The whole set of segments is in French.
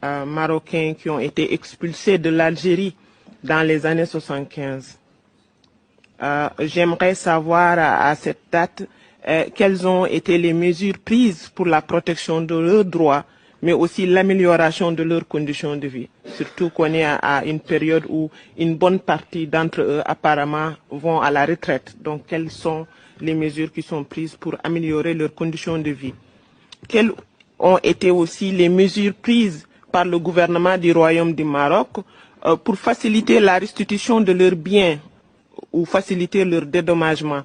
Marocains qui ont été expulsés de l'Algérie dans les années 75. J'aimerais savoir à cette date quelles ont été les mesures prises pour la protection de leurs droits, mais aussi l'amélioration de leurs conditions de vie. Surtout qu'on est à une période où une bonne partie d'entre eux apparemment vont à la retraite. Donc quelles sont les mesures qui sont prises pour améliorer leurs conditions de vie? Quelles ont été aussi les mesures prises par le gouvernement du Royaume du Maroc pour faciliter la restitution de leurs biens ou faciliter leur dédommagement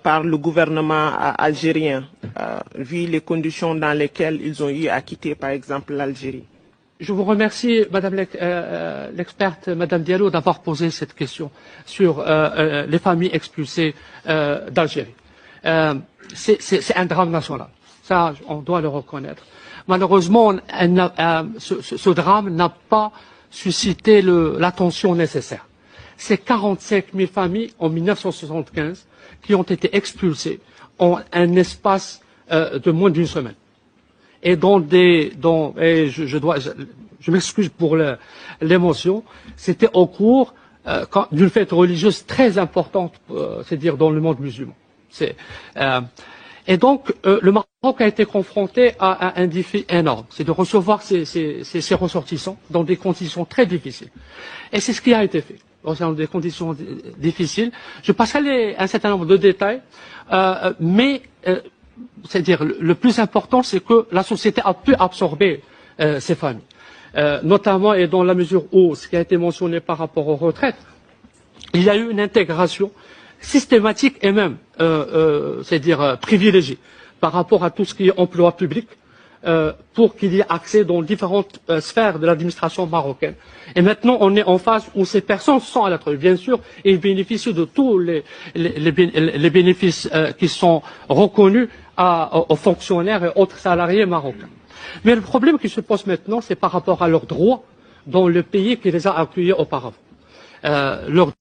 par le gouvernement algérien, vu les conditions dans lesquelles ils ont eu à quitter, par exemple, l'Algérie? Je vous remercie, Madame l'experte, Madame Diallo, d'avoir posé cette question sur les familles expulsées d'Algérie. C'est un drame national. Ça, on doit le reconnaître. Malheureusement, ce drame n'a pas suscité l'attention nécessaire. C'est 45 000 familles en 1975 qui ont été expulsées en un espace de moins d'une semaine. Et je m'excuse pour l'émotion, c'était au cours d'une fête religieuse très importante, c'est-à-dire dans le monde musulman. Et donc, le Maroc a été confronté à un défi énorme, c'est de recevoir ces ressortissants dans des conditions très difficiles. Et c'est ce qui a été fait. Dans des conditions difficiles. Je passerai un certain nombre de détails, mais c'est-à-dire le plus important, c'est que la société a pu absorber ces familles, notamment et dans la mesure où ce qui a été mentionné par rapport aux retraites, il y a eu une intégration systématique et même, c'est-à-dire privilégiée par rapport à tout ce qui est emploi public, pour qu'il y ait accès dans différentes sphères de l'administration marocaine. Et maintenant, on est en phase où ces personnes sont à la tribune. Bien sûr, et ils bénéficient de tous les bénéfices qui sont reconnus aux fonctionnaires et autres salariés marocains. Mais le problème qui se pose maintenant, c'est par rapport à leurs droits dans le pays qui les a accueillis auparavant. Leurs